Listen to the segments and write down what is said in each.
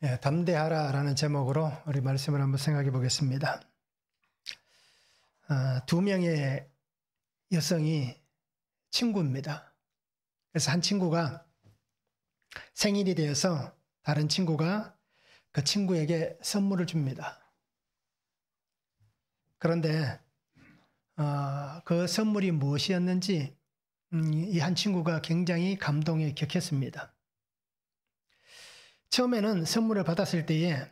담대하라라는 제목으로 우리 말씀을 한번 생각해 보겠습니다. 두 명의 여성이 친구입니다. 그래서 한 친구가 생일이 되어서 다른 친구가 그 친구에게 선물을 줍니다. 그런데 그 선물이 무엇이었는지 이 한 친구가 굉장히 감동에 격했습니다. 처음에는 선물을 받았을 때에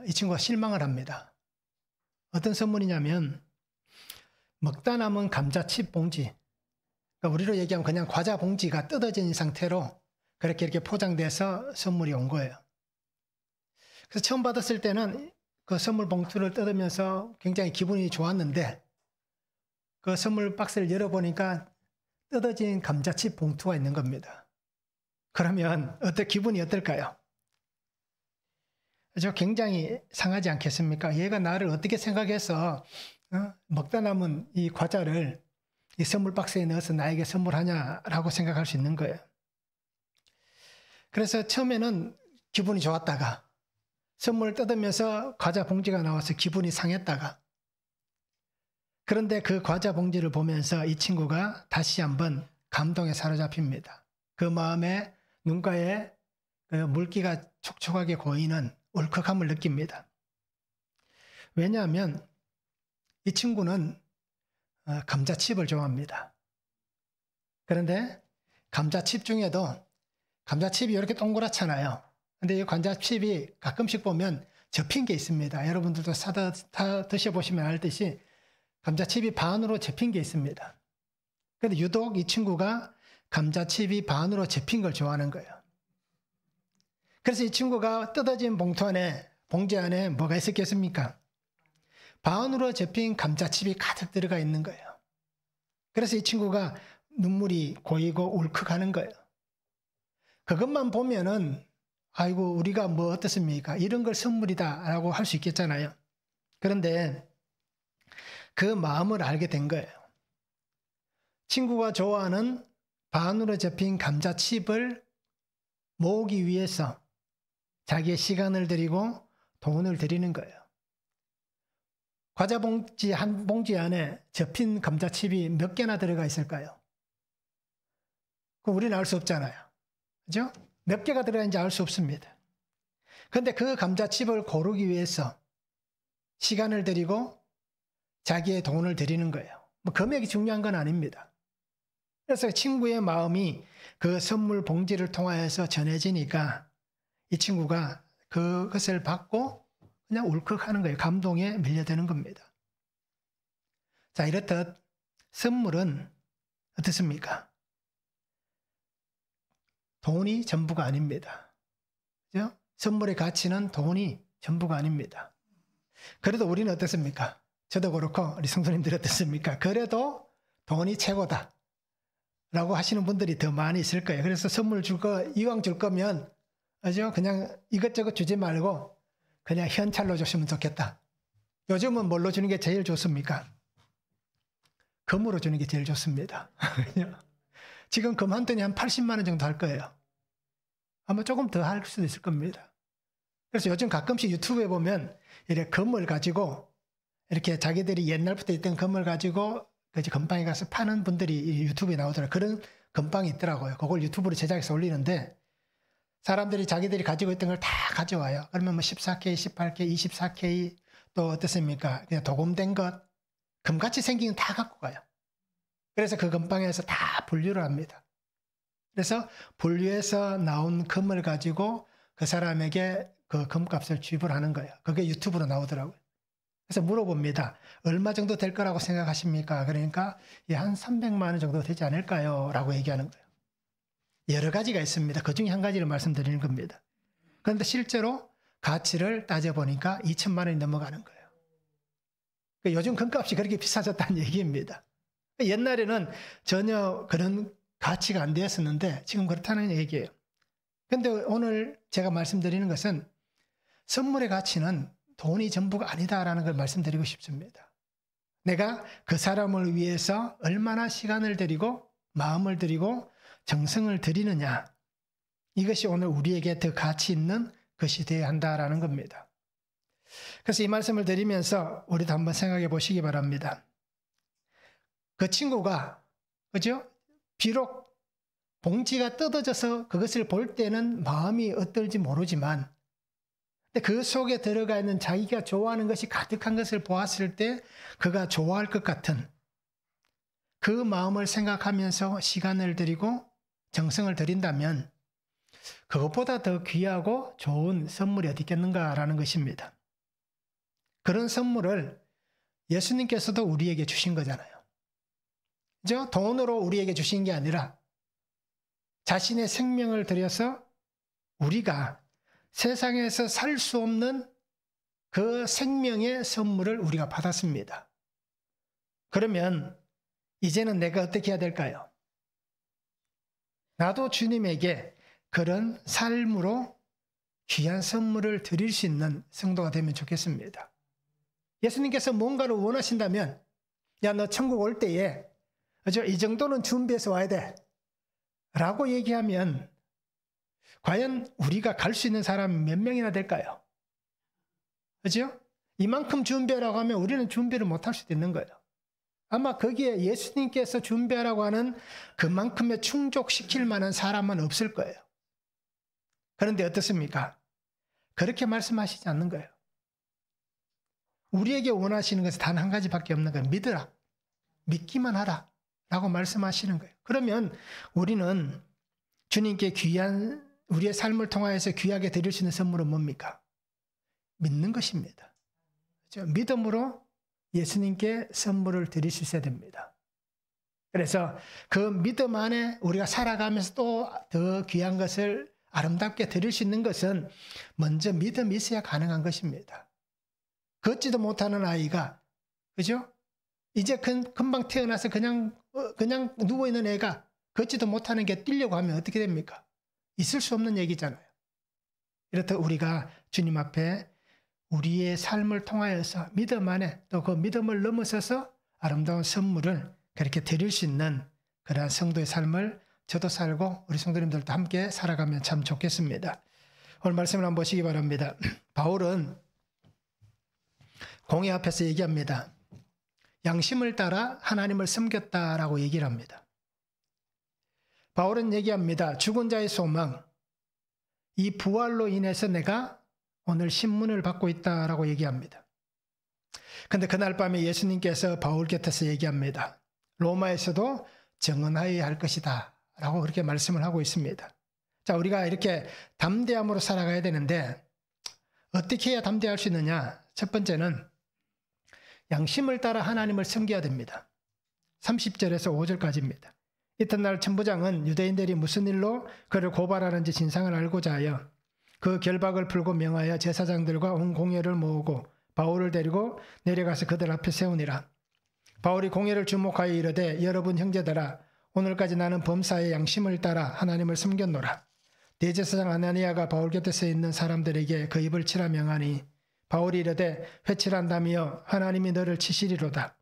이 친구가 실망을 합니다. 어떤 선물이냐면 먹다 남은 감자칩 봉지, 그러니까 우리로 얘기하면 그냥 과자 봉지가 뜯어진 상태로 그렇게 이렇게 포장돼서 선물이 온 거예요. 그래서 처음 받았을 때는 그 선물 봉투를 뜯으면서 굉장히 기분이 좋았는데 그 선물 박스를 열어보니까 뜯어진 감자칩 봉투가 있는 겁니다. 그러면 기분이 어떨까요? 굉장히 상하지 않겠습니까? 얘가 나를 어떻게 생각해서 먹다 남은 이 과자를 이 선물 박스에 넣어서 나에게 선물하냐라고 생각할 수 있는 거예요. 그래서 처음에는 기분이 좋았다가 선물을 뜯으면서 과자 봉지가 나와서 기분이 상했다가, 그런데 그 과자 봉지를 보면서 이 친구가 다시 한번 감동에 사로잡힙니다. 그 마음에 눈가에 물기가 촉촉하게 고이는 울컥함을 느낍니다. 왜냐하면 이 친구는 감자칩을 좋아합니다. 그런데 감자칩 중에도 감자칩이 이렇게 동그랗잖아요. 근데 이 감자칩이 가끔씩 보면 접힌 게 있습니다. 여러분들도 사다 드셔보시면 알듯이 감자칩이 반으로 접힌 게 있습니다. 그런데 유독 이 친구가 감자칩이 반으로 접힌 걸 좋아하는 거예요. 그래서 이 친구가 뜯어진 봉지 안에 뭐가 있었겠습니까? 반으로 접힌 감자칩이 가득 들어가 있는 거예요. 그래서 이 친구가 눈물이 고이고 울컥하는 거예요. 그것만 보면은 아이고 우리가 뭐 어떻습니까? 이런 걸 선물이다 라고 할 수 있겠잖아요. 그런데 그 마음을 알게 된 거예요. 친구가 좋아하는 반으로 접힌 감자칩을 모으기 위해서 자기의 시간을 들이고 돈을 들이는 거예요. 과자 봉지 한 봉지 안에 접힌 감자칩이 몇 개나 들어가 있을까요? 우리는 알 수 없잖아요. 그죠? 몇 개가 들어가는지 알 수 없습니다. 그런데 그 감자칩을 고르기 위해서 시간을 들이고 자기의 돈을 들이는 거예요. 금액이 중요한 건 아닙니다. 그래서 친구의 마음이 그 선물 봉지를 통하여서 전해지니까 이 친구가 그것을 받고 그냥 울컥하는 거예요. 감동에 밀려드는 겁니다. 자, 이렇듯 선물은 어떻습니까? 돈이 전부가 아닙니다. 그죠? 선물의 가치는 돈이 전부가 아닙니다. 그래도 우리는 어떻습니까? 저도 그렇고 우리 성도님들이 어떻습니까? 그래도 돈이 최고다 라고 하시는 분들이 더 많이 있을 거예요. 그래서 선물 이왕 줄 거면 그냥 이것저것 주지 말고 그냥 현찰로 줬으면 좋겠다. 요즘은 뭘로 주는 게 제일 좋습니까? 금으로 주는 게 제일 좋습니다. 지금 금 한 톤이 한 80만 원 정도 할 거예요. 아마 조금 더 할 수도 있을 겁니다. 그래서 요즘 가끔씩 유튜브에 보면 이렇게 금을 가지고 이렇게 자기들이 옛날부터 있던 금을 가지고 금방에 가서 파는 분들이 유튜브에 나오더라고요. 그런 금방이 있더라고요. 그걸 유튜브로 제작해서 올리는데 사람들이 자기들이 가지고 있던 걸 다 가져와요. 그러면 뭐 14K, 18K, 24K 또 어떻습니까? 그냥 도금된 것, 금같이 생긴 건 다 갖고 가요. 그래서 그 금방에서 다 분류를 합니다. 그래서 분류해서 나온 금을 가지고 그 사람에게 그 금값을 지불하는 거예요. 그게 유튜브로 나오더라고요. 그래서 물어봅니다. 얼마 정도 될 거라고 생각하십니까? 그러니까 한 300만 원 정도 되지 않을까요? 라고 얘기하는 거예요. 여러 가지가 있습니다. 그 중에 한 가지를 말씀드리는 겁니다. 그런데 실제로 가치를 따져보니까 2천만 원이 넘어가는 거예요. 요즘 금값이 그렇게 비싸졌다는 얘기입니다. 옛날에는 전혀 그런 가치가 안 되었었는데 지금 그렇다는 얘기예요. 그런데 오늘 제가 말씀드리는 것은 선물의 가치는 돈이 전부가 아니다라는 걸 말씀드리고 싶습니다. 내가 그 사람을 위해서 얼마나 시간을 들이고 마음을 들이고 정성을 들이느냐, 이것이 오늘 우리에게 더 가치 있는 것이 되어야 한다라는 겁니다. 그래서 이 말씀을 드리면서 우리도 한번 생각해 보시기 바랍니다. 그 친구가, 그죠? 비록 봉지가 뜯어져서 그것을 볼 때는 마음이 어떨지 모르지만, 근데 그 속에 들어가 있는 자기가 좋아하는 것이 가득한 것을 보았을 때 그가 좋아할 것 같은 그 마음을 생각하면서 시간을 들이고 정성을 들인다면 그것보다 더 귀하고 좋은 선물이 어디 있겠는가라는 것입니다. 그런 선물을 예수님께서도 우리에게 주신 거잖아요. 그죠? 돈으로 우리에게 주신 게 아니라 자신의 생명을 들여서 우리가 세상에서 살 수 없는 그 생명의 선물을 우리가 받았습니다. 그러면 이제는 내가 어떻게 해야 될까요? 나도 주님에게 그런 삶으로 귀한 선물을 드릴 수 있는 성도가 되면 좋겠습니다. 예수님께서 뭔가를 원하신다면, 야, 너 천국 올 때에 이 정도는 준비해서 와야 돼 라고 얘기하면 과연 우리가 갈 수 있는 사람이 몇 명이나 될까요? 그죠? 이만큼 준비하라고 하면 우리는 준비를 못할 수도 있는 거예요. 아마 거기에 예수님께서 준비하라고 하는 그만큼의 충족시킬 만한 사람은 없을 거예요. 그런데 어떻습니까? 그렇게 말씀하시지 않는 거예요. 우리에게 원하시는 것은 단 한 가지밖에 없는 거예요. 믿으라. 믿기만 하라. 라고 말씀하시는 거예요. 그러면 우리는 주님께 귀한, 우리의 삶을 통하여서 귀하게 드릴 수 있는 선물은 뭡니까? 믿는 것입니다. 그렇죠? 믿음으로 예수님께 선물을 드릴 수 있어야 됩니다. 그래서 그 믿음 안에 우리가 살아가면서 또 더 귀한 것을 아름답게 드릴 수 있는 것은 먼저 믿음이 있어야 가능한 것입니다. 걷지도 못하는 아이가, 그죠? 이제 금방 태어나서 그냥 누워있는 애가 걷지도 못하는 게 뛰려고 하면 어떻게 됩니까? 있을 수 없는 얘기잖아요. 이렇듯 우리가 주님 앞에 우리의 삶을 통하여서 믿음 안에 또 그 믿음을 넘어서서 아름다운 선물을 그렇게 드릴 수 있는 그러한 성도의 삶을 저도 살고 우리 성도님들도 함께 살아가면 참 좋겠습니다. 오늘 말씀을 한번 보시기 바랍니다. 바울은 공회 앞에서 얘기합니다. 양심을 따라 하나님을 섬겼다라고 얘기를 합니다. 바울은 얘기합니다. 죽은 자의 소망, 이 부활로 인해서 내가 오늘 신문을 받고 있다라고 얘기합니다. 그런데 그날 밤에 예수님께서 바울 곁에서 얘기합니다. 로마에서도 정언하여야 할 것이다 라고 그렇게 말씀을 하고 있습니다. 자, 우리가 이렇게 담대함으로 살아가야 되는데 어떻게 해야 담대할 수 있느냐? 첫 번째는 양심을 따라 하나님을 섬겨야 됩니다. 30절에서 5절까지입니다. 이튿날 천부장은 유대인들이 무슨 일로 그를 고발하는지 진상을 알고자 하여 그 결박을 풀고 명하여 제사장들과 온 공회를 모으고 바울을 데리고 내려가서 그들 앞에 세우니라. 바울이 공회를 주목하여 이르되 여러분 형제들아 오늘까지 나는 범사의 양심을 따라 하나님을 섬겼노라. 대제사장 아나니아가 바울 곁에 서 있는 사람들에게 그 입을 치라 명하니 바울이 이르되 회칠한다며 하나님이 너를 치시리로다.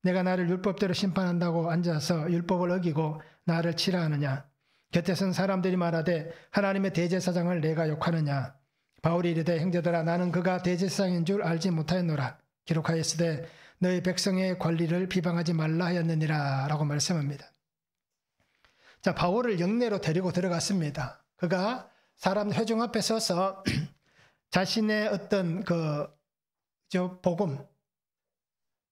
내가 나를 율법대로 심판한다고 앉아서 율법을 어기고 나를 치라 하느냐. 곁에 선 사람들이 말하되 하나님의 대제사장을 내가 욕하느냐. 바울이 이르되 형제들아 나는 그가 대제사장인 줄 알지 못하였노라. 기록하였으되 너희 백성의 관리를 비방하지 말라 하였느니라 라고 말씀합니다. 자, 바울을 영내로 데리고 들어갔습니다. 그가 사람 회중 앞에 서서 자신의 어떤 복음,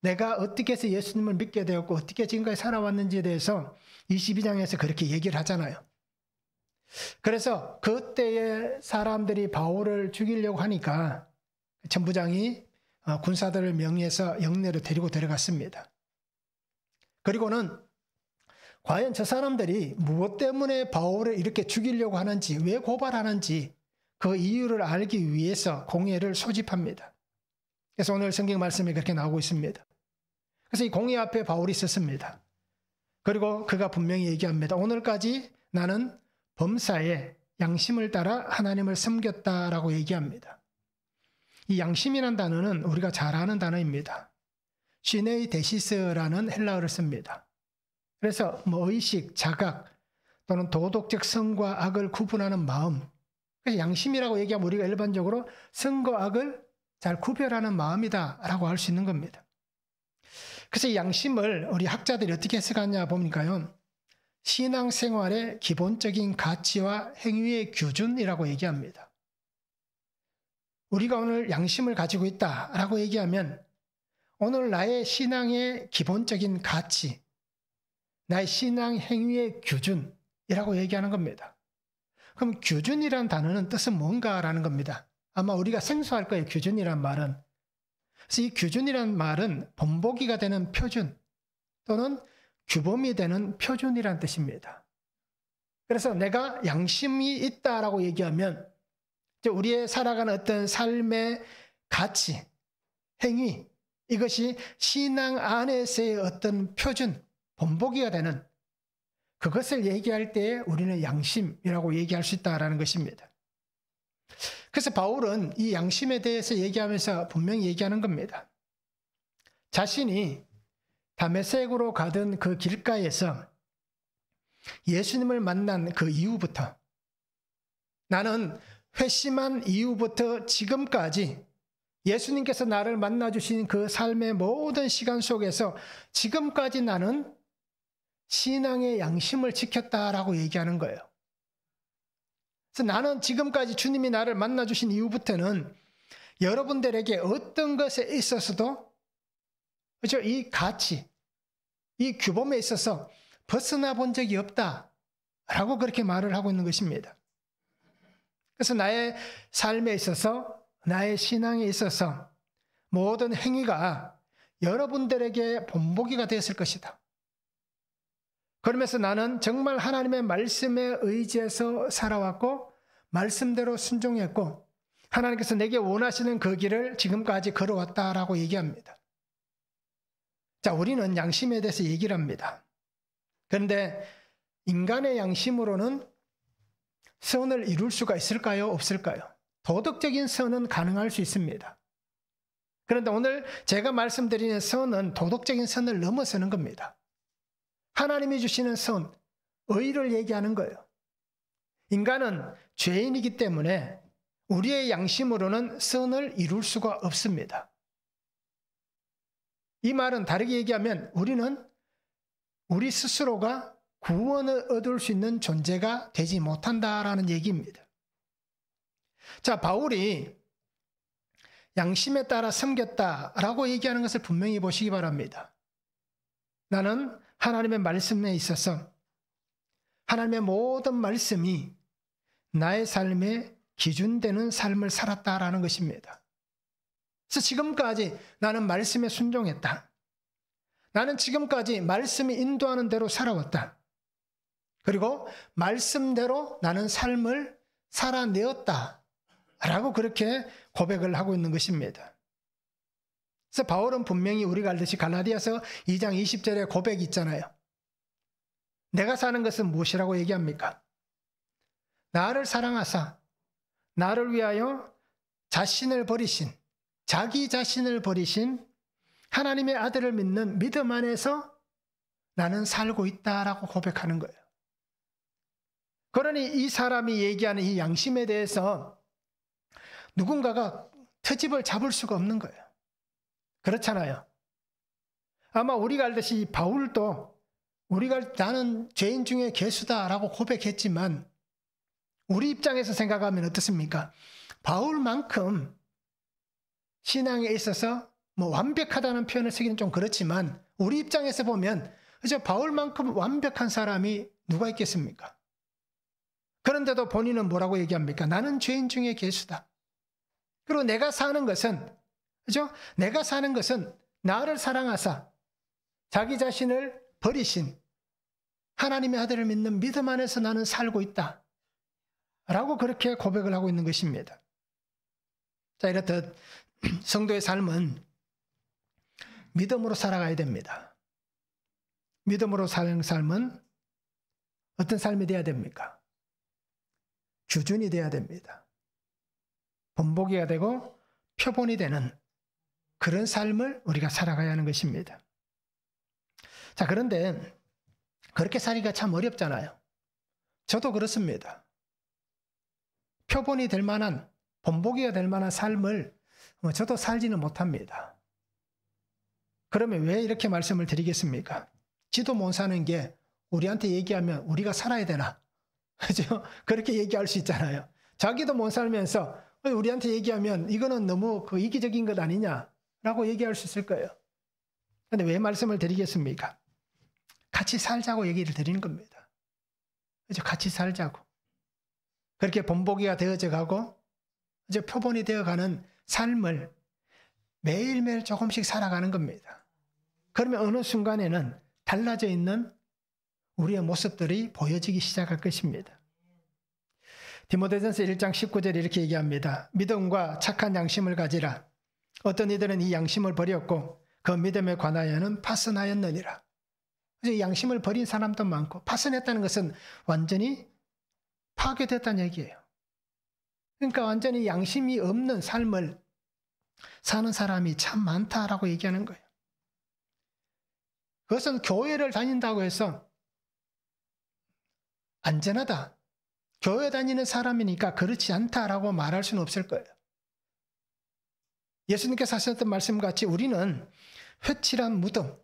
내가 어떻게 해서 예수님을 믿게 되었고 어떻게 지금까지 살아왔는지에 대해서 22장에서 그렇게 얘기를 하잖아요. 그래서 그때의 사람들이 바울을 죽이려고 하니까 천부장이 군사들을 명의해서 영내로 데리고 들어갔습니다. 그리고는 과연 저 사람들이 무엇 때문에 바울을 이렇게 죽이려고 하는지, 왜 고발하는지 그 이유를 알기 위해서 공회를 소집합니다. 그래서 오늘 성경 말씀이 그렇게 나오고 있습니다. 그래서 이 공회 앞에 바울이 있었습니다. 그리고 그가 분명히 얘기합니다. 오늘까지 나는 범사에 양심을 따라 하나님을 섬겼다라고 얘기합니다. 이 양심이라는 단어는 우리가 잘 아는 단어입니다. 시네이 데시스라는 헬라어를 씁니다. 그래서 의식, 자각 또는 도덕적 선과 악을 구분하는 마음, 그래서 양심이라고 얘기하면 우리가 일반적으로 선과 악을 잘 구별하는 마음이다라고 할 수 있는 겁니다. 그래서 이 양심을 우리 학자들이 어떻게 해석하냐 보니까요. 신앙생활의 기본적인 가치와 행위의 기준이라고 얘기합니다. 우리가 오늘 양심을 가지고 있다라고 얘기하면 오늘 나의 신앙의 기본적인 가치, 나의 신앙 행위의 기준이라고 얘기하는 겁니다. 그럼 기준이라는 단어는 뜻은 뭔가라는 겁니다. 아마 우리가 생소할 거예요. 기준이란 말은. 그래서 이 기준이란 말은 본보기가 되는 표준 또는 규범이 되는 표준이란 뜻입니다. 그래서 내가 양심이 있다라고 얘기하면 우리의 살아가는 어떤 삶의 가치, 행위, 이것이 신앙 안에서의 어떤 표준, 본보기가 되는 그것을 얘기할 때 우리는 양심이라고 얘기할 수 있다는 것입니다. 그래서 바울은 이 양심에 대해서 얘기하면서 분명히 얘기하는 겁니다. 자신이 다메섹으로 가던 그 길가에서 예수님을 만난 그 이후부터 나는 회심한 이후부터 지금까지 예수님께서 나를 만나주신 그 삶의 모든 시간 속에서 지금까지 나는 신앙의 양심을 지켰다라고 얘기하는 거예요. 그래서 나는 지금까지 주님이 나를 만나주신 이후부터는 여러분들에게 어떤 것에 있어서도 그렇죠? 이 가치, 이 규범에 있어서 벗어나 본 적이 없다라고 그렇게 말을 하고 있는 것입니다. 그래서 나의 삶에 있어서 나의 신앙에 있어서 모든 행위가 여러분들에게 본보기가 되었을 것이다. 그러면서 나는 정말 하나님의 말씀에 의지해서 살아왔고 말씀대로 순종했고 하나님께서 내게 원하시는 그 길을 지금까지 걸어왔다라고 얘기합니다. 자, 우리는 양심에 대해서 얘기를 합니다. 그런데 인간의 양심으로는 선을 이룰 수가 있을까요? 없을까요? 도덕적인 선은 가능할 수 있습니다. 그런데 오늘 제가 말씀드리는 선은 도덕적인 선을 넘어서는 겁니다. 하나님이 주시는 선, 의를 얘기하는 거예요. 인간은 죄인이기 때문에 우리의 양심으로는 선을 이룰 수가 없습니다. 이 말은 다르게 얘기하면 우리는 우리 스스로가 구원을 얻을 수 있는 존재가 되지 못한다라는 얘기입니다. 자, 바울이 양심에 따라 섬겼다라고 얘기하는 것을 분명히 보시기 바랍니다. 나는 하나님의 말씀에 있어서 하나님의 모든 말씀이 나의 삶의 기준되는 삶을 살았다라는 것입니다. 그래서 지금까지 나는 말씀에 순종했다. 나는 지금까지 말씀이 인도하는 대로 살아왔다. 그리고 말씀대로 나는 삶을 살아내었다. 라고 그렇게 고백을 하고 있는 것입니다. 그래서 바울은 분명히 우리가 알듯이 갈라디아서 2장 20절에 고백이 있잖아요. 내가 사는 것은 무엇이라고 얘기합니까? 나를 사랑하사 나를 위하여 자신을 버리신 자기 자신을 버리신 하나님의 아들을 믿는 믿음 안에서 나는 살고 있다라고 고백하는 거예요. 그러니 이 사람이 얘기하는 이 양심에 대해서 누군가가 트집을 잡을 수가 없는 거예요. 그렇잖아요. 아마 우리가 알듯이 바울도 우리가 나는 죄인 중에 괴수다라고 고백했지만 우리 입장에서 생각하면 어떻습니까? 바울만큼 신앙에 있어서 완벽하다는 표현을 쓰기는 좀 그렇지만 우리 입장에서 보면 그죠? 바울만큼 완벽한 사람이 누가 있겠습니까? 그런데도 본인은 뭐라고 얘기합니까? 나는 죄인 중에 괴수다. 그리고 내가 사는 것은 그죠? 내가 사는 것은 나를 사랑하사 자기 자신을 버리신 하나님의 아들을 믿는 믿음 안에서 나는 살고 있다. 라고 그렇게 고백을 하고 있는 것입니다. 자, 이렇듯 성도의 삶은 믿음으로 살아가야 됩니다. 믿음으로 사는 삶은 어떤 삶이 돼야 됩니까? 규준이 돼야 됩니다. 본보기가 되고 표본이 되는 그런 삶을 우리가 살아가야 하는 것입니다. 자, 그런데 그렇게 살기가 참 어렵잖아요. 저도 그렇습니다. 표본이 될 만한, 본보기가 될 만한 삶을 저도 살지는 못합니다. 그러면 왜 이렇게 말씀을 드리겠습니까? 지도 못 사는 게 우리한테 얘기하면 우리가 살아야 되나? 그죠? 그렇게 얘기할 수 있잖아요. 자기도 못 살면서 우리한테 얘기하면 이거는 너무 그 이기적인 것 아니냐라고 얘기할 수 있을 거예요. 그런데 왜 말씀을 드리겠습니까? 같이 살자고 얘기를 드리는 겁니다. 그죠? 같이 살자고. 그렇게 본보기가 되어져 가고 이제 표본이 되어가는 삶을 매일매일 조금씩 살아가는 겁니다. 그러면 어느 순간에는 달라져 있는 우리의 모습들이 보여지기 시작할 것입니다. 디모데전서 1장 19절에 이렇게 얘기합니다. 믿음과 착한 양심을 가지라. 어떤 이들은 이 양심을 버렸고 그 믿음에 관하여는 파선하였느니라. 그래서 양심을 버린 사람도 많고, 파선했다는 것은 완전히 파괴됐다는 얘기예요. 그러니까 완전히 양심이 없는 삶을 사는 사람이 참 많다라고 얘기하는 거예요. 그것은 교회를 다닌다고 해서 안전하다, 교회 다니는 사람이니까 그렇지 않다라고 말할 수는 없을 거예요. 예수님께서 하셨던 말씀같이 우리는 회칠한 무덤,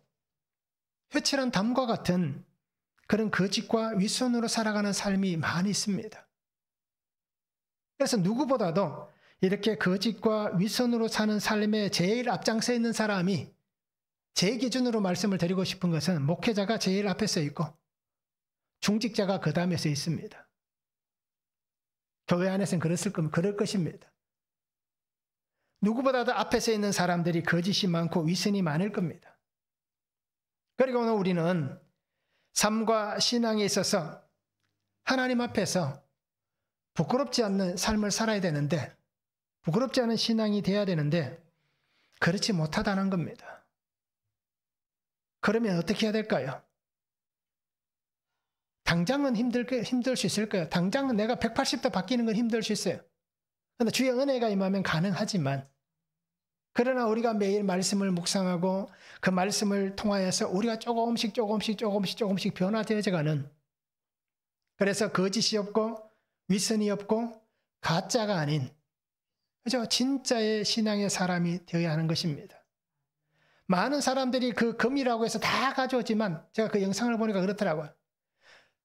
회칠한 담과 같은 그런 거짓과 윗손으로 살아가는 삶이 많이 있습니다. 그래서 누구보다도 이렇게 거짓과 윗손으로 사는 삶에 제일 앞장서 있는 사람이, 제 기준으로 말씀을 드리고 싶은 것은 목회자가 제일 앞에 서 있고 중직자가 그 다음에 서 있습니다. 교회 안에서는 그럴 것입니다. 누구보다도 앞에 서 있는 사람들이 거짓이 많고 위선이 많을 겁니다. 그리고 오늘 우리는 삶과 신앙에 있어서 하나님 앞에서 부끄럽지 않는 삶을 살아야 되는데, 부끄럽지 않은 신앙이 돼야 되는데 그렇지 못하다는 겁니다. 그러면 어떻게 해야 될까요? 당장은 힘들 수 있을 거예요. 당장은 내가 180도 바뀌는 건 힘들 수 있어요. 그런데 주의 은혜가 임하면 가능하지만, 그러나 우리가 매일 말씀을 묵상하고 그 말씀을 통하여서 우리가 조금씩 변화되어져가는, 그래서 거짓이 없고 위선이 없고 가짜가 아닌, 그죠? 진짜의 신앙의 사람이 되어야 하는 것입니다. 많은 사람들이 그 금이라고 해서 다 가져오지만, 제가 그 영상을 보니까 그렇더라고요.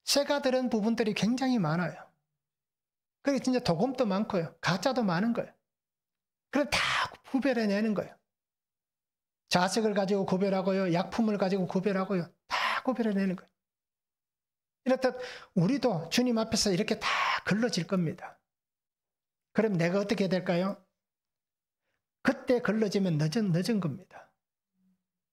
쇠가 들은 부분들이 굉장히 많아요. 그게 진짜 도금도 많고요, 가짜도 많은 거예요. 그걸 다 구별해내는 거예요. 자석을 가지고 구별하고요, 약품을 가지고 구별하고요, 다 구별해내는 거예요. 이렇듯 우리도 주님 앞에서 이렇게 다 걸러질 겁니다. 그럼 내가 어떻게 해야 될까요? 그때 걸러지면 늦은 겁니다.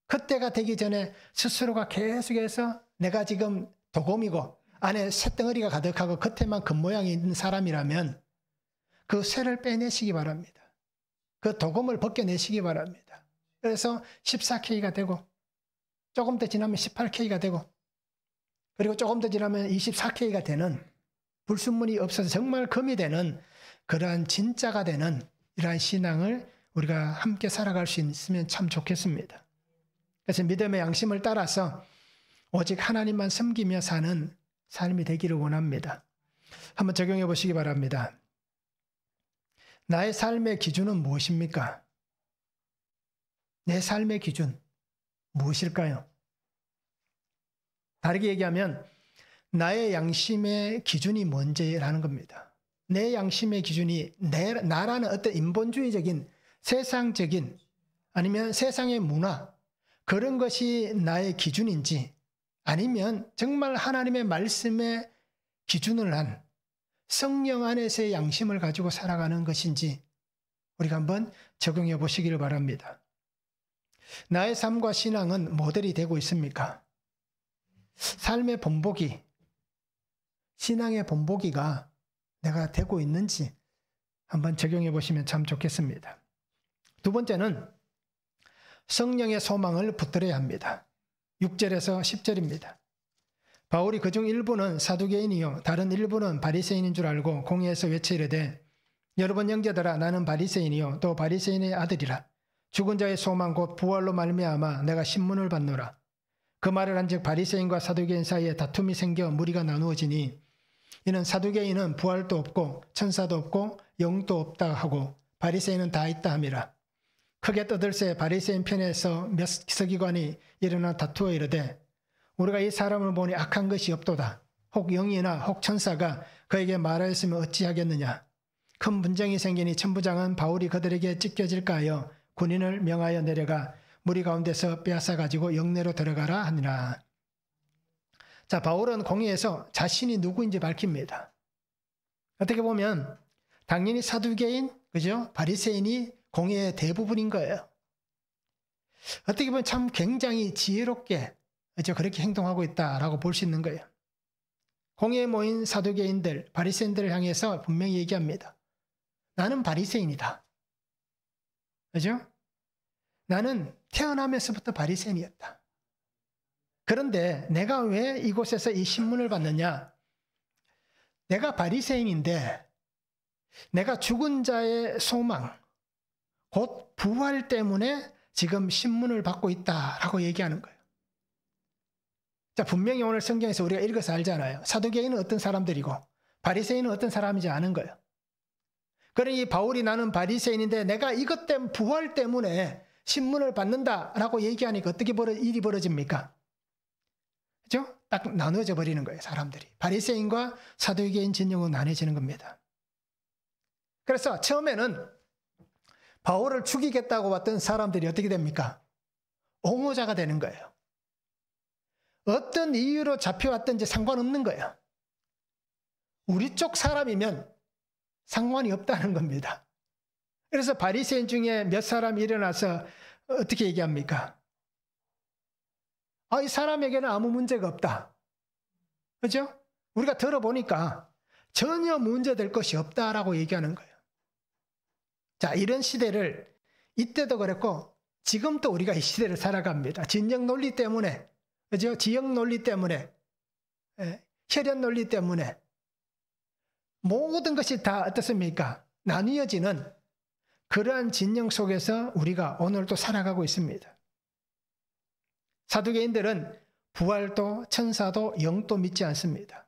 그때가 되기 전에 스스로가 계속해서 내가 지금 도금이고 안에 쇳덩어리가 가득하고 겉에만 겉모양이 있는 사람이라면 그 쇠를 빼내시기 바랍니다. 그 도금을 벗겨내시기 바랍니다. 그래서 14K가 되고, 조금 더 지나면 18K가 되고, 그리고 조금 더 지나면 24K가 되는, 불순물이 없어서 정말 금이 되는 그러한 진짜가 되는 이러한 신앙을 우리가 함께 살아갈 수 있으면 참 좋겠습니다. 그래서 믿음의 양심을 따라서 오직 하나님만 섬기며 사는 삶이 되기를 원합니다. 한번 적용해 보시기 바랍니다. 나의 삶의 기준은 무엇입니까? 내 삶의 기준 무엇일까요? 다르게 얘기하면 나의 양심의 기준이 뭔지라는 겁니다. 내 양심의 기준이 나라는 어떤 인본주의적인 세상적인, 아니면 세상의 문화, 그런 것이 나의 기준인지, 아니면 정말 하나님의 말씀에 기준을 한 성령 안에서의 양심을 가지고 살아가는 것인지 우리가 한번 적용해 보시기를 바랍니다. 나의 삶과 신앙은 모델이 되고 있습니까? 삶의 본보기, 신앙의 본보기가 내가 되고 있는지 한번 적용해 보시면 참 좋겠습니다. 두 번째는 성령의 소망을 붙들어야 합니다. 6절에서 10절입니다. 바울이 그중 일부는 사두개인이요 다른 일부는 바리새인인 줄 알고 공회에서 외쳐 이르되, 여러분 형제들아, 나는 바리새인이요 또 바리새인의 아들이라. 죽은 자의 소망 곧 부활로 말미암아 내가 신문을 받노라. 그 말을 한즉 바리새인과 사두개인 사이에 다툼이 생겨 무리가 나누어지니 이는 사두개인은 부활도 없고 천사도 없고 영도 없다 하고 바리새인은 다 있다 함이라. 크게 떠들새 바리새인 편에서 몇 서기관이 일어나 다투어 이르되 우리가 이 사람을 보니 악한 것이 없도다. 혹 영이나 혹 천사가 그에게 말하였으면 어찌하겠느냐. 큰 분쟁이 생기니 천부장은 바울이 그들에게 찢겨질까 하여 군인을 명하여 내려가 무리 가운데서 빼앗아 가지고 영내로 들어가라 하니라. 자, 바울은 공회에서 자신이 누구인지 밝힙니다. 어떻게 보면 당연히 사두개인, 그죠? 바리새인이 공회의 대부분인 거예요. 어떻게 보면 참 굉장히 지혜롭게, 그죠? 그렇게 행동하고 있다라고 볼 수 있는 거예요. 공회에 모인 사두개인들, 바리새인들을 향해서 분명히 얘기합니다. 나는 바리새인이다. 그죠? 나는 태어나면서부터 바리새인이었다. 그런데 내가 왜 이곳에서 이 신문을 받느냐? 내가 바리새인인데 내가 죽은 자의 소망, 곧 부활 때문에 지금 신문을 받고 있다라고 얘기하는 거예요. 자, 분명히 오늘 성경에서 우리가 읽어서 알잖아요. 사두개인은 어떤 사람들이고 바리새인은 어떤 사람인지 아는 거예요. 그러니 바울이 나는 바리새인인데 내가 이것 때문에 부활 때문에 신문을 받는다라고 얘기하니까 어떻게 일이 벌어집니까? 그죠? 딱 나눠져 버리는 거예요, 사람들이. 바리새인과 사두개인 진영으로 나눠지는 겁니다. 그래서 처음에는 바울을 죽이겠다고 왔던 사람들이 어떻게 됩니까? 옹호자가 되는 거예요. 어떤 이유로 잡혀왔든지 상관없는 거예요. 우리 쪽 사람이면 상관이 없다는 겁니다. 그래서 바리새인 중에 몇 사람이 일어나서 어떻게 얘기합니까? 이 사람에게는 아무 문제가 없다. 그죠? 우리가 들어보니까 전혀 문제될 것이 없다라고 얘기하는 거예요. 자, 이런 시대를 이때도 그랬고 지금도 우리가 이 시대를 살아갑니다. 진영 논리 때문에, 그죠? 지역 논리 때문에, 혈연 논리 때문에 모든 것이 다 어떻습니까? 나뉘어지는 그러한 진영 속에서 우리가 오늘도 살아가고 있습니다. 사두개인들은 부활도 천사도 영도 믿지 않습니다.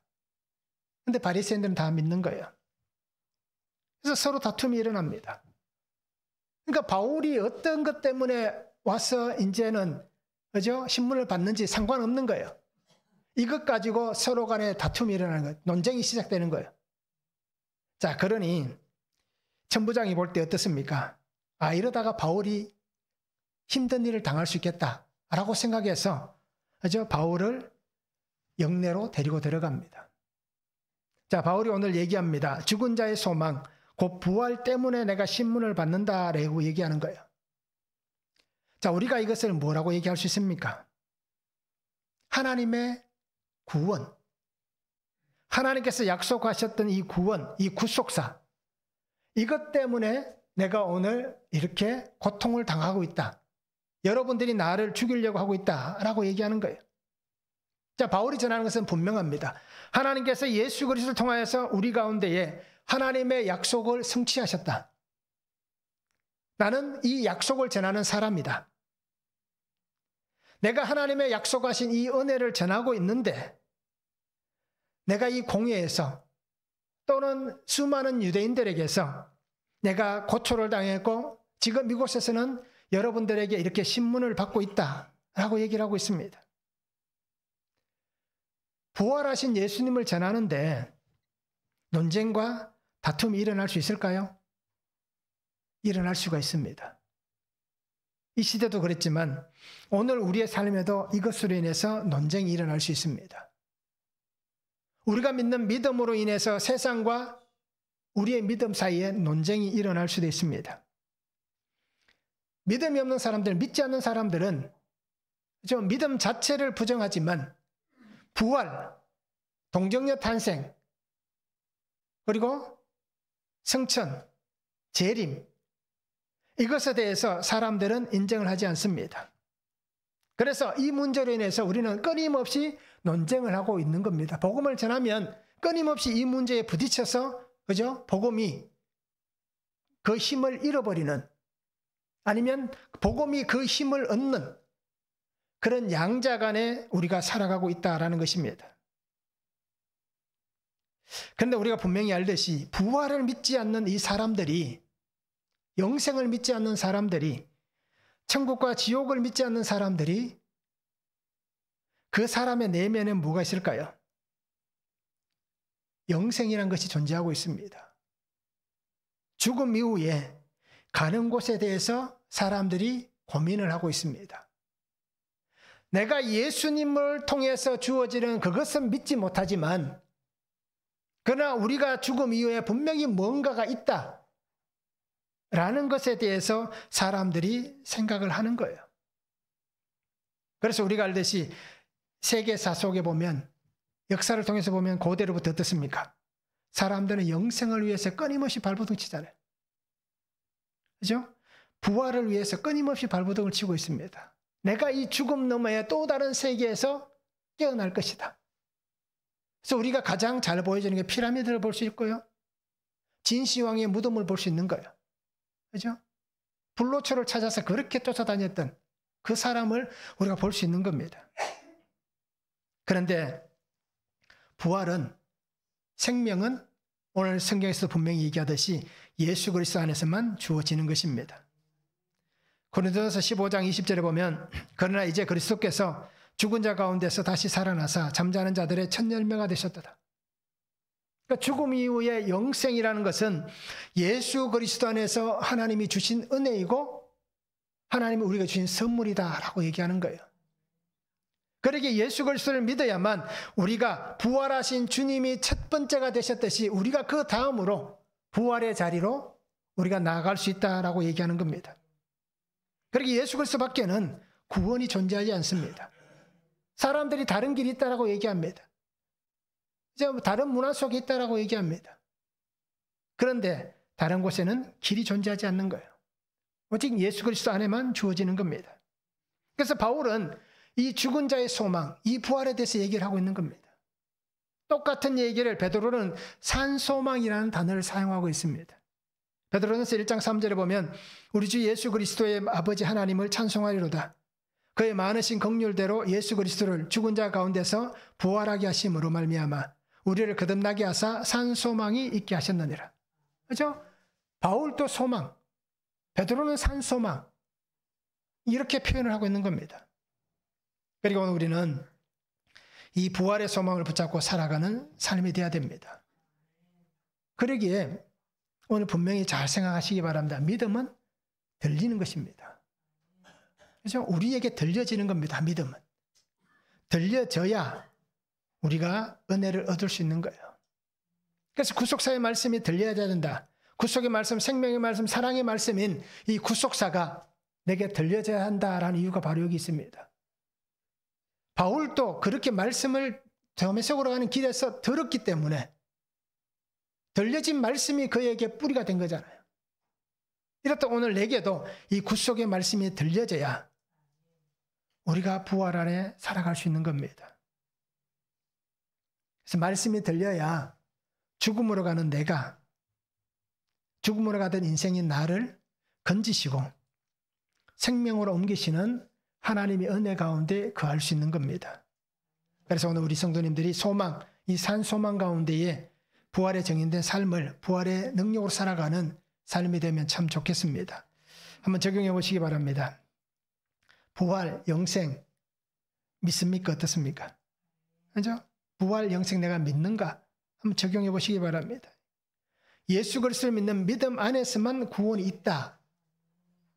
그런데 바리새인들은 다 믿는 거예요. 그래서 서로 다툼이 일어납니다. 그러니까 바울이 어떤 것 때문에 와서 이제는, 그죠? 신문을 받는지 상관없는 거예요. 이것 가지고 서로 간에 다툼이 일어나는 거예요. 논쟁이 시작되는 거예요. 자, 그러니 천부장이 볼 때 어떻습니까? 이러다가 바울이 힘든 일을 당할 수 있겠다라고 생각해서, 그죠? 바울을 영내로 데리고 들어갑니다. 자, 바울이 오늘 얘기합니다. 죽은 자의 소망, 곧 부활 때문에 내가 신문을 받는다라고 얘기하는 거예요. 자, 우리가 이것을 뭐라고 얘기할 수 있습니까? 하나님의 구원. 하나님께서 약속하셨던 이 구원, 이 구속사. 이것 때문에 내가 오늘 이렇게 고통을 당하고 있다. 여러분들이 나를 죽이려고 하고 있다라고 얘기하는 거예요. 자, 바울이 전하는 것은 분명합니다. 하나님께서 예수 그리스도를 통하여서 우리 가운데에 하나님의 약속을 성취하셨다. 나는 이 약속을 전하는 사람이다. 내가 하나님의 약속하신 이 은혜를 전하고 있는데 내가 이 공회에서 또는 수많은 유대인들에게서 내가 고초를 당했고 지금 이곳에서는 여러분들에게 이렇게 신문을 받고 있다라고 얘기를 하고 있습니다. 부활하신 예수님을 전하는데 논쟁과 다툼이 일어날 수 있을까요? 일어날 수가 있습니다. 이 시대도 그랬지만 오늘 우리의 삶에도 이것으로 인해서 논쟁이 일어날 수 있습니다. 우리가 믿는 믿음으로 인해서 세상과 우리의 믿음 사이에 논쟁이 일어날 수도 있습니다. 믿음이 없는 사람들, 믿지 않는 사람들은 믿음 자체를 부정하지만 부활, 동정녀 탄생, 그리고 성천, 재림, 이것에 대해서 사람들은 인정을 하지 않습니다. 그래서 이 문제로 인해서 우리는 끊임없이 논쟁을 하고 있는 겁니다. 복음을 전하면 끊임없이 이 문제에 부딪혀서, 그죠? 복음이 그 힘을 잃어버리는, 아니면 복음이 그 힘을 얻는 그런 양자 간에 우리가 살아가고 있다라는 것입니다. 그런데 우리가 분명히 알듯이 부활을 믿지 않는 이 사람들이, 영생을 믿지 않는 사람들이, 천국과 지옥을 믿지 않는 사람들이, 그 사람의 내면에 뭐가 있을까요? 영생이라는 것이 존재하고 있습니다. 죽음 이후에 가는 곳에 대해서 사람들이 고민을 하고 있습니다. 내가 예수님을 통해서 주어지는 그것은 믿지 못하지만, 그러나 우리가 죽음 이후에 분명히 뭔가가 있다 라는 것에 대해서 사람들이 생각을 하는 거예요. 그래서 우리가 알듯이 세계사 속에 보면, 역사를 통해서 보면 고대로부터 어떻습니까? 사람들은 영생을 위해서 끊임없이 발버둥 치잖아요. 그죠? 부활을 위해서 끊임없이 발버둥을 치고 있습니다. 내가 이 죽음 너머의 또 다른 세계에서 깨어날 것이다. 그래서 우리가 가장 잘 보여지는 게 피라미드를 볼 수 있고요, 진시황의 무덤을 볼 수 있는 거예요. 그죠? 불로초를 찾아서 그렇게 쫓아다녔던 그 사람을 우리가 볼 수 있는 겁니다. 그런데 부활은, 생명은 오늘 성경에서 분명히 얘기하듯이 예수 그리스도 안에서만 주어지는 것입니다. 고린도전서 15장 20절에 보면, 그러나 이제 그리스도께서 죽은 자 가운데서 다시 살아나사 잠자는 자들의 첫 열매가 되셨도다. 그러니까 죽음 이후의 영생이라는 것은 예수 그리스도 안에서 하나님이 주신 은혜이고 하나님이 우리가 주신 선물이다라고 얘기하는 거예요. 그러기에 예수 그리스도를 믿어야만 우리가 부활하신 주님이 첫 번째가 되셨듯이 우리가 그 다음으로 부활의 자리로 우리가 나아갈 수 있다라고 얘기하는 겁니다. 그러기에 예수 그리스도 밖에는 구원이 존재하지 않습니다. 사람들이 다른 길이 있다라고 얘기합니다. 이제 다른 문화 속에 있다라고 얘기합니다. 그런데 다른 곳에는 길이 존재하지 않는 거예요. 오직 예수 그리스도 안에만 주어지는 겁니다. 그래서 바울은 이 죽은 자의 소망, 이 부활에 대해서 얘기를 하고 있는 겁니다. 똑같은 얘기를 베드로는 산소망이라는 단어를 사용하고 있습니다. 베드로전서 1장 3절에 보면, 우리 주 예수 그리스도의 아버지 하나님을 찬송하리로다. 그의 많으신 긍휼대로 예수 그리스도를 죽은 자 가운데서 부활하게 하심으로 말미암아 우리를 거듭나게 하사 산소망이 있게 하셨느니라. 그렇죠? 바울도 소망, 베드로는 산소망, 이렇게 표현을 하고 있는 겁니다. 그리고 오늘 우리는 이 부활의 소망을 붙잡고 살아가는 삶이 되어야 됩니다. 그러기에 오늘 분명히 잘 생각하시기 바랍니다. 믿음은 들리는 것입니다. 그렇죠? 우리에게 들려지는 겁니다. 믿음은. 들려져야 우리가 은혜를 얻을 수 있는 거예요. 그래서 구속사의 말씀이 들려야 된다. 구속의 말씀, 생명의 말씀, 사랑의 말씀인 이 구속사가 내게 들려져야 한다라는 이유가 바로 여기 있습니다. 바울도 그렇게 말씀을 다메섹으로 가는 길에서 들었기 때문에 들려진 말씀이 그에게 뿌리가 된 거잖아요. 이렇듯 오늘 내게도 이 구속의 말씀이 들려져야 우리가 부활 안에 살아갈 수 있는 겁니다. 그래서 말씀이 들려야 죽음으로 가는 내가, 죽음으로 가던 인생인 나를 건지시고 생명으로 옮기시는 하나님의 은혜 가운데 거할 수 있는 겁니다. 그래서 오늘 우리 성도님들이 소망, 이 산소망 가운데에 부활에 정인된 삶을 부활의 능력으로 살아가는 삶이 되면 참 좋겠습니다. 한번 적용해 보시기 바랍니다. 부활, 영생 믿습니까? 어떻습니까? 그죠? 부활, 영생 내가 믿는가? 한번 적용해 보시기 바랍니다. 예수 그리스도를 믿는 믿음 안에서만 구원이 있다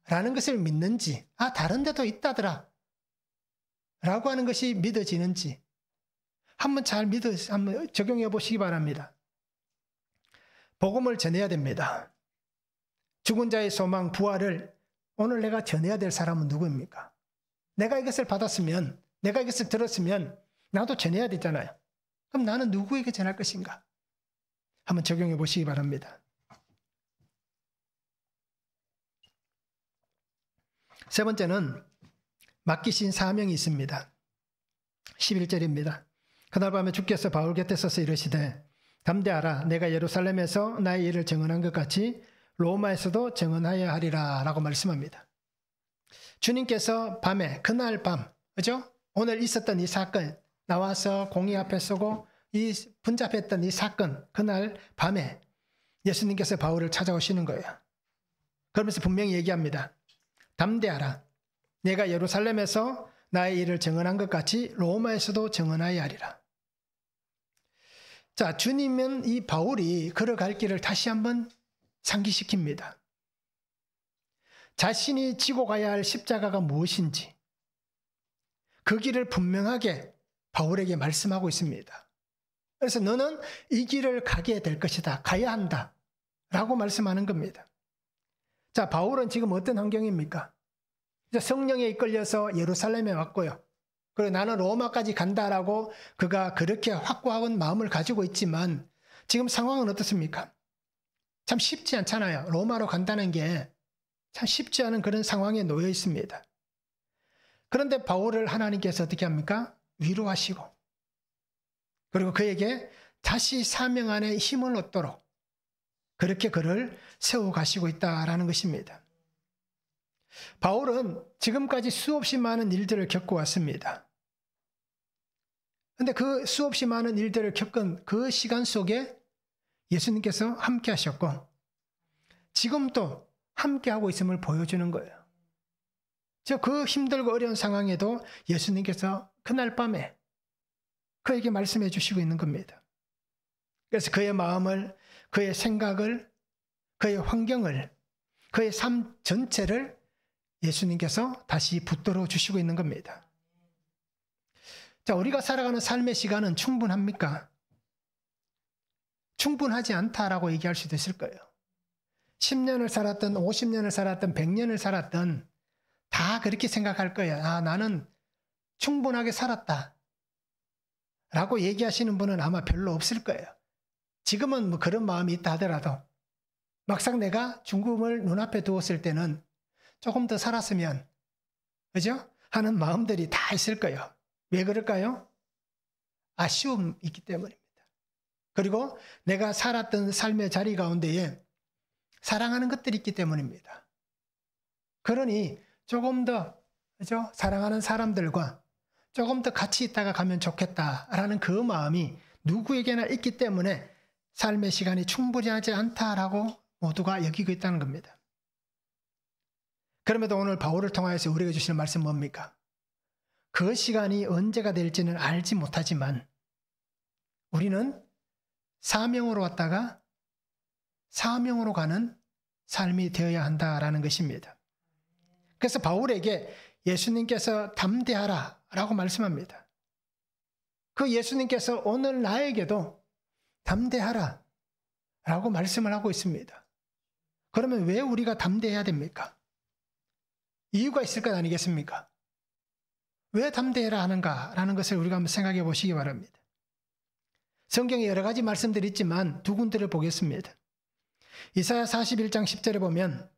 라는 것을 믿는지, 다른 데도 있다더라 라고 하는 것이 믿어지는지 한번 한번 적용해 보시기 바랍니다. 복음을 전해야 됩니다. 죽은 자의 소망, 부활을 오늘 내가 전해야 될 사람은 누구입니까? 내가 이것을 받았으면, 내가 이것을 들었으면 나도 전해야 되잖아요. 그럼 나는 누구에게 전할 것인가? 한번 적용해 보시기 바랍니다. 세 번째는 맡기신 사명이 있습니다. 11절입니다. 그날 밤에 주께서 바울 곁에 서서 이르시되 담대하라, 내가 예루살렘에서 나의 일을 증언한 것 같이 로마에서도 증언하여야 하리라 라고 말씀합니다. 주님께서 밤에, 그날 밤, 그죠? 오늘 있었던 이 사건 나와서 공의 앞에 서고 이 분잡했던 이 사건, 그날 밤에 예수님께서 바울을 찾아오시는 거예요. 그러면서 분명히 얘기합니다. 담대하라. 내가 예루살렘에서 나의 일을 증언한 것 같이 로마에서도 증언하여야 하리라. 자, 주님은 이 바울이 걸어갈 길을 다시 한번 상기시킵니다. 자신이 지고 가야 할 십자가가 무엇인지 그 길을 분명하게 바울에게 말씀하고 있습니다. 그래서 너는 이 길을 가게 될 것이다. 가야 한다. 라고 말씀하는 겁니다. 자, 바울은 지금 어떤 환경입니까? 성령에 이끌려서 예루살렘에 왔고요. 그리고 나는 로마까지 간다라고 그가 그렇게 확고한 마음을 가지고 있지만 지금 상황은 어떻습니까? 참 쉽지 않잖아요. 로마로 간다는 게 참 쉽지 않은 그런 상황에 놓여 있습니다. 그런데 바울을 하나님께서 어떻게 합니까? 위로하시고 그리고 그에게 다시 사명 안에 힘을 얻도록 그렇게 그를 세워가시고 있다라는 것입니다. 바울은 지금까지 수없이 많은 일들을 겪어왔습니다. 그런데 그 수없이 많은 일들을 겪은 그 시간 속에 예수님께서 함께 하셨고 지금도 함께하고 있음을 보여주는 거예요. 그 힘들고 어려운 상황에도 예수님께서 그날 밤에 그에게 말씀해 주시고 있는 겁니다. 그래서 그의 마음을, 그의 생각을, 그의 환경을, 그의 삶 전체를 예수님께서 다시 붙들어 주시고 있는 겁니다. 자, 우리가 살아가는 삶의 시간은 충분합니까? 충분하지 않다라고 얘기할 수도 있을 거예요. 10년을 살았든 50년을 살았든 100년을 살았든 다 그렇게 생각할 거예요. 아, 나는 충분하게 살았다 라고 얘기하시는 분은 아마 별로 없을 거예요. 지금은 뭐 그런 마음이 있다 하더라도 막상 내가 죽음을 눈앞에 두었을 때는 조금 더 살았으면, 그죠? 하는 마음들이 다 있을 거예요. 왜 그럴까요? 아쉬움이 있기 때문입니다. 그리고 내가 살았던 삶의 자리 가운데에 사랑하는 것들이 있기 때문입니다. 그러니 조금 더, 그죠? 사랑하는 사람들과 조금 더 같이 있다가 가면 좋겠다라는 그 마음이 누구에게나 있기 때문에 삶의 시간이 충분하지 않다라고 모두가 여기고 있다는 겁니다. 그럼에도 오늘 바울을 통하여서 우리에게 주시는 말씀 뭡니까? 그 시간이 언제가 될지는 알지 못하지만 우리는 사명으로 왔다가 사명으로 가는 삶이 되어야 한다라는 것입니다. 그래서 바울에게 예수님께서 담대하라 라고 말씀합니다. 그 예수님께서 오늘 나에게도 담대하라 라고 말씀을 하고 있습니다. 그러면 왜 우리가 담대해야 됩니까? 이유가 있을 것 아니겠습니까? 왜 담대해라 하는가라는 것을 우리가 한번 생각해 보시기 바랍니다. 성경에 여러 가지 말씀들이 있지만 두 군데를 보겠습니다. 이사야 41장 10절에 보면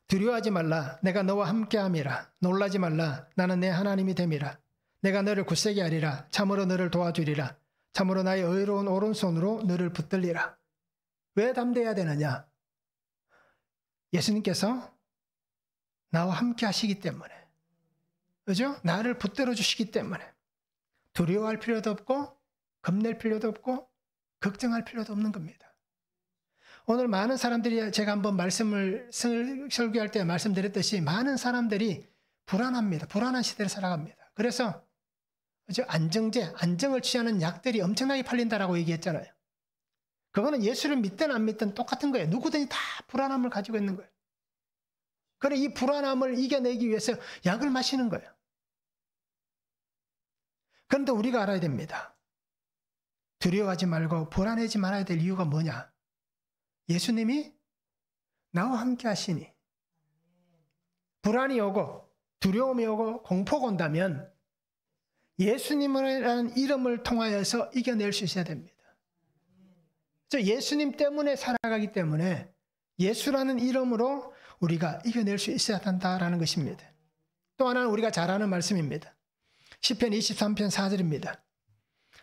두려워하지 말라 내가 너와 함께함이라 놀라지 말라 나는 내 하나님이 됨이라 내가 너를 굳세게 하리라 참으로 너를 도와주리라 참으로 나의 의로운 오른손으로 너를 붙들리라. 왜 담대해야 되느냐? 예수님께서 나와 함께 하시기 때문에, 그죠? 나를 붙들어 주시기 때문에 두려워할 필요도 없고 겁낼 필요도 없고 걱정할 필요도 없는 겁니다. 오늘 많은 사람들이 제가 한번 말씀을 설교할 때 말씀드렸듯이 많은 사람들이 불안합니다. 불안한 시대를 살아갑니다. 그래서 안정을 취하는 약들이 엄청나게 팔린다라고 얘기했잖아요. 그거는 예수를 믿든 안 믿든 똑같은 거예요. 누구든지 다 불안함을 가지고 있는 거예요. 그래 이 불안함을 이겨내기 위해서 약을 마시는 거예요. 그런데 우리가 알아야 됩니다. 두려워하지 말고 불안하지 말아야 될 이유가 뭐냐? 예수님이 나와 함께 하시니 불안이 오고 두려움이 오고 공포가 온다면 예수님이라는 이름을 통하여서 이겨낼 수 있어야 됩니다. 예수님 때문에 살아가기 때문에 예수라는 이름으로 우리가 이겨낼 수 있어야 한다라는 것입니다. 또 하나는 우리가 잘 아는 말씀입니다. 시편 23편 4절입니다.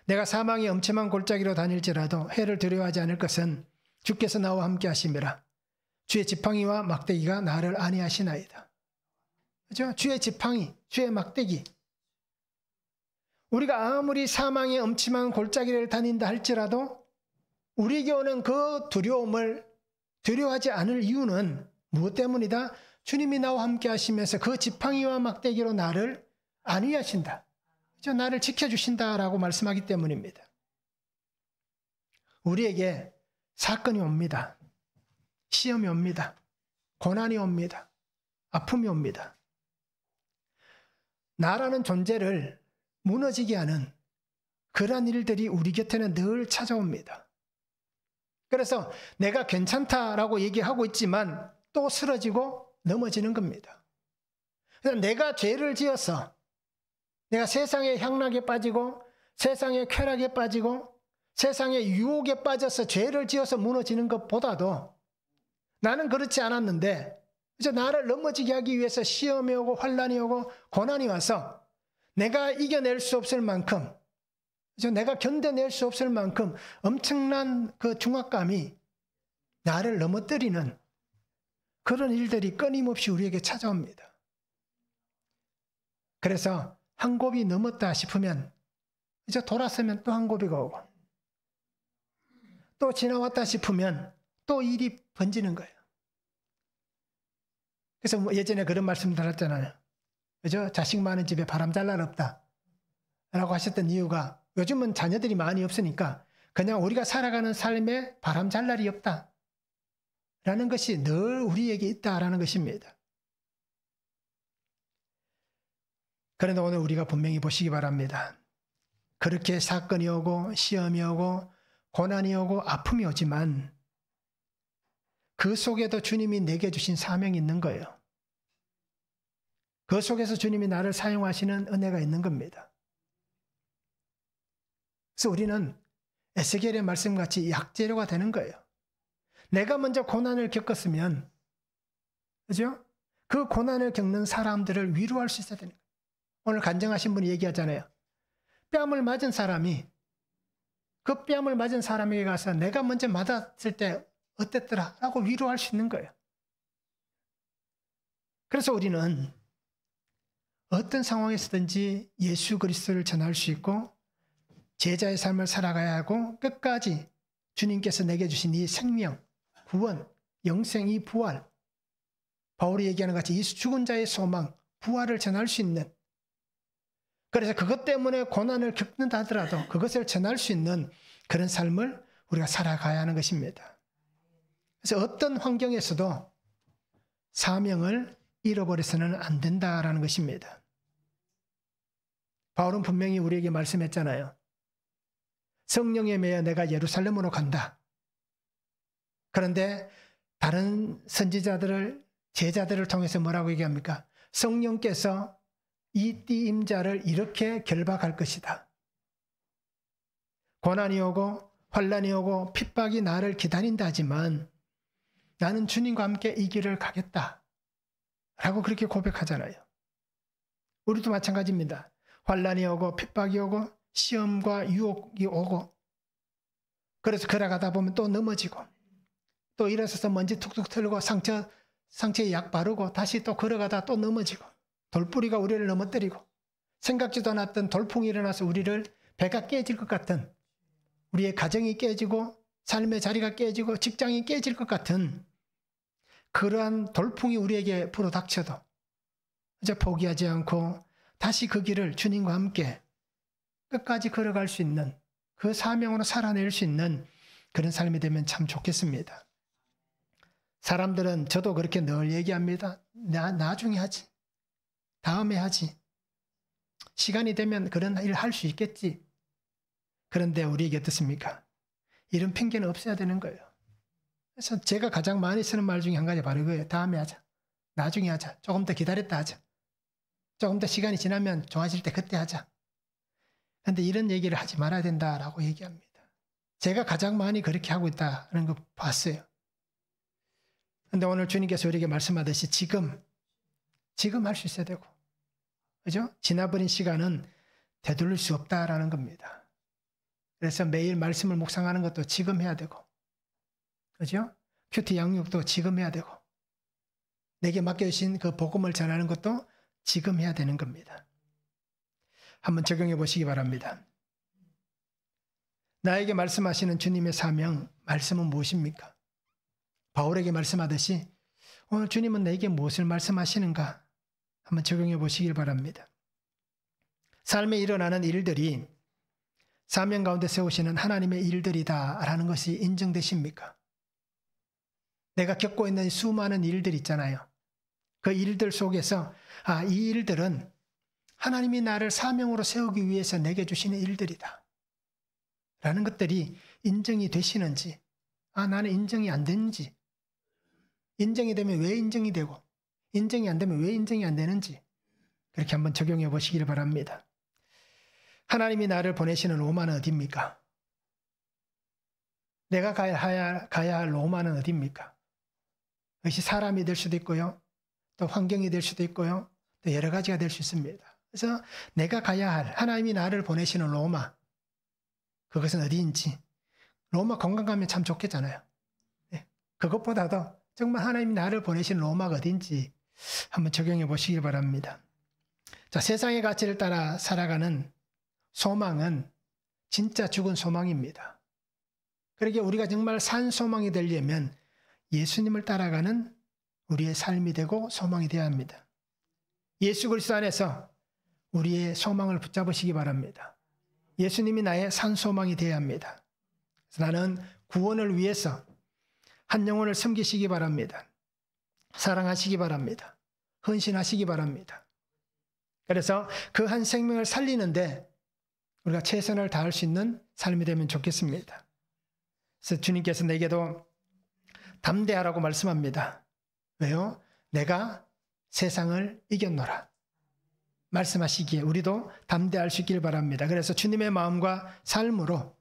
내가 사망의 엄청난 골짜기로 다닐지라도 해를 두려워하지 않을 것은 주께서 나와 함께 하심이라. 주의 지팡이와 막대기가 나를 안위하시나이다. 그렇죠? 주의 지팡이, 주의 막대기. 우리가 아무리 사망의 엄침한 골짜기를 다닌다 할지라도 우리에게 오는 그 두려움을 두려워하지 않을 이유는 무엇 때문이다? 주님이 나와 함께 하시면서 그 지팡이와 막대기로 나를 안위하신다. 나를 지켜주신다라고 말씀하기 때문입니다. 우리에게 사건이 옵니다. 시험이 옵니다. 고난이 옵니다. 아픔이 옵니다. 나라는 존재를 무너지게 하는 그러한 일들이 우리 곁에는 늘 찾아옵니다. 그래서 내가 괜찮다라고 얘기하고 있지만 또 쓰러지고 넘어지는 겁니다. 내가 죄를 지어서 내가 세상의 향락에 빠지고 세상의 쾌락에 빠지고 세상의 유혹에 빠져서 죄를 지어서 무너지는 것보다도 나는 그렇지 않았는데 나를 넘어지게 하기 위해서 시험이 오고 환난이 오고 고난이 와서 내가 이겨낼 수 없을 만큼 내가 견뎌낼 수 없을 만큼 엄청난 그 중압감이 나를 넘어뜨리는 그런 일들이 끊임없이 우리에게 찾아옵니다. 그래서 한 곱이 넘었다 싶으면 이제 돌아서면 또 한 곱이가 오고 또 지나왔다 싶으면 또 일이 번지는 거예요. 그래서 예전에 그런 말씀 들었잖아요. 그죠? 자식 많은 집에 바람 잘 날 없다 라고 하셨던 이유가 요즘은 자녀들이 많이 없으니까 그냥 우리가 살아가는 삶에 바람 잘 날이 없다 라는 것이 늘 우리에게 있다라는 것입니다. 그런데 오늘 우리가 분명히 보시기 바랍니다. 그렇게 사건이 오고 시험이 오고 고난이 오고 아픔이 오지만 그 속에도 주님이 내게 주신 사명이 있는 거예요. 그 속에서 주님이 나를 사용하시는 은혜가 있는 겁니다. 그래서 우리는 에스겔의 말씀같이 약재료가 되는 거예요. 내가 먼저 고난을 겪었으면 그죠? 그 고난을 겪는 사람들을 위로할 수 있어야 되는 거예요. 오늘 간증하신 분이 얘기하잖아요. 뺨을 맞은 사람이 그 뺨을 맞은 사람에게 가서 내가 먼저 맞았을 때 어땠더라? 라고 위로할 수 있는 거예요. 그래서 우리는 어떤 상황에서든지 예수 그리스도를 전할 수 있고 제자의 삶을 살아가야 하고 끝까지 주님께서 내게 주신 이 생명, 구원, 영생, 이 부활, 바울이 얘기하는 같이 이 죽은 자의 소망, 부활을 전할 수 있는, 그래서 그것 때문에 고난을 겪는다 하더라도 그것을 전할 수 있는 그런 삶을 우리가 살아가야 하는 것입니다. 그래서 어떤 환경에서도 사명을 잃어버려서는 안 된다라는 것입니다. 바울은 분명히 우리에게 말씀했잖아요. 성령에 매여 내가 예루살렘으로 간다. 그런데 다른 선지자들을, 제자들을 통해서 뭐라고 얘기합니까? 성령께서 이 띠임자를 이렇게 결박할 것이다. 고난이 오고 환난이 오고 핍박이 나를 기다린다 하지만 나는 주님과 함께 이 길을 가겠다 라고 그렇게 고백하잖아요. 우리도 마찬가지입니다. 환난이 오고 핍박이 오고 시험과 유혹이 오고 그래서 걸어가다 보면 또 넘어지고 또 일어서서 먼지 툭툭 털고 상처에 약 바르고 다시 또 걸어가다 또 넘어지고 돌뿌리가 우리를 넘어뜨리고 생각지도 않았던 돌풍이 일어나서 우리를 배가 깨질 것 같은, 우리의 가정이 깨지고 삶의 자리가 깨지고 직장이 깨질 것 같은 그러한 돌풍이 우리에게 불어닥쳐도 이제 포기하지 않고 다시 그 길을 주님과 함께 끝까지 걸어갈 수 있는, 그 사명으로 살아낼 수 있는 그런 삶이 되면 참 좋겠습니다. 사람들은, 저도 그렇게 늘 얘기합니다. 나중에 하지. 다음에 하지. 시간이 되면 그런 일 할 수 있겠지. 그런데 우리에게 어떻습니까? 이런 핑계는 없어야 되는 거예요. 그래서 제가 가장 많이 쓰는 말 중에 한 가지 바로 이거예요. 다음에 하자. 나중에 하자. 조금 더 기다렸다 하자. 조금 더 시간이 지나면 좋아질 때 그때 하자. 그런데 이런 얘기를 하지 말아야 된다라고 얘기합니다. 제가 가장 많이 그렇게 하고 있다는 거 봤어요. 그런데 오늘 주님께서 우리에게 말씀하듯이 지금 할 수 있어야 되고, 그죠? 지나버린 시간은 되돌릴 수 없다라는 겁니다. 그래서 매일 말씀을 묵상하는 것도 지금 해야 되고, 그죠? 큐티 양육도 지금 해야 되고, 내게 맡겨주신 그 복음을 전하는 것도 지금 해야 되는 겁니다. 한번 적용해 보시기 바랍니다. 나에게 말씀하시는 주님의 사명, 말씀은 무엇입니까? 바울에게 말씀하듯이 오늘 주님은 내게 무엇을 말씀하시는가? 한번 적용해 보시길 바랍니다. 삶에 일어나는 일들이 사명 가운데 세우시는 하나님의 일들이다라는 것이 인정되십니까? 내가 겪고 있는 수많은 일들 있잖아요. 그 일들 속에서 이 일들은 하나님이 나를 사명으로 세우기 위해서 내게 주시는 일들이다 라는 것들이 인정이 되시는지, 나는 인정이 안 되는지, 인정이 되면 왜 인정이 되고 인정이 안 되면 왜 인정이 안 되는지 그렇게 한번 적용해 보시길 바랍니다. 하나님이 나를 보내시는 로마는 어디입니까? 내가 가야 할 로마는 어디입니까? 그것이 사람이 될 수도 있고요. 또 환경이 될 수도 있고요. 또 여러 가지가 될 수 있습니다. 그래서 내가 가야 할 하나님이 나를 보내시는 로마, 그것은 어디인지. 로마 관광 가면 참 좋겠잖아요. 네. 그것보다도 정말 하나님이 나를 보내시는 로마가 어딘지 한번 적용해 보시길 바랍니다. 자, 세상의 가치를 따라 살아가는 소망은 진짜 죽은 소망입니다. 그러기에 우리가 정말 산 소망이 되려면 예수님을 따라가는 우리의 삶이 되고 소망이 되어야 합니다. 예수 그리스도 안에서 우리의 소망을 붙잡으시기 바랍니다. 예수님이 나의 산 소망이 되어야 합니다. 그래서 나는 구원을 위해서 한 영혼을 섬기시기 바랍니다. 사랑하시기 바랍니다. 헌신하시기 바랍니다. 그래서 그 한 생명을 살리는데 우리가 최선을 다할 수 있는 삶이 되면 좋겠습니다. 그래서 주님께서 내게도 담대하라고 말씀합니다. 왜요? 내가 세상을 이겼노라 말씀하시기에 우리도 담대할 수 있길 바랍니다. 그래서 주님의 마음과 삶으로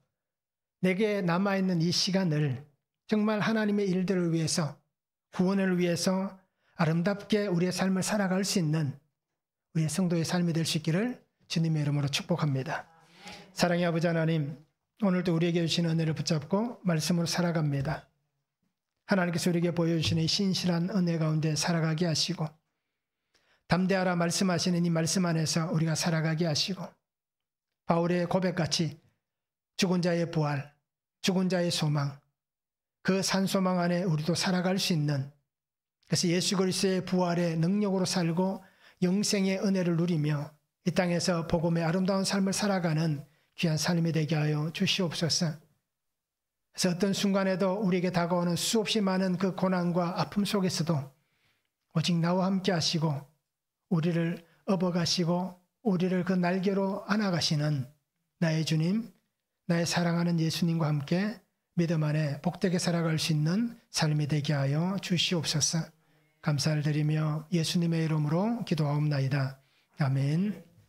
내게 남아있는 이 시간을 정말 하나님의 일들을 위해서, 구원을 위해서 아름답게 우리의 삶을 살아갈 수 있는 우리의 성도의 삶이 될 수 있기를 주님의 이름으로 축복합니다. 사랑의 아버지 하나님, 오늘도 우리에게 주신 은혜를 붙잡고 말씀으로 살아갑니다. 하나님께서 우리에게 보여주시는 신실한 은혜 가운데 살아가게 하시고 담대하라 말씀하시는 이 말씀 안에서 우리가 살아가게 하시고 바울의 고백같이 죽은 자의 부활, 죽은 자의 소망, 그 산소망 안에 우리도 살아갈 수 있는, 그래서 예수 그리스도의 부활의 능력으로 살고 영생의 은혜를 누리며 이 땅에서 복음의 아름다운 삶을 살아가는 귀한 삶이 되게 하여 주시옵소서. 그래서 어떤 순간에도 우리에게 다가오는 수없이 많은 그 고난과 아픔 속에서도 오직 나와 함께 하시고 우리를 업어가시고 우리를 그 날개로 안아가시는 나의 주님, 나의 사랑하는 예수님과 함께 믿음 안에 복되게 살아갈 수 있는 삶이 되게 하여 주시옵소서. 감사를 드리며 예수님의 이름으로 기도하옵나이다. 아멘.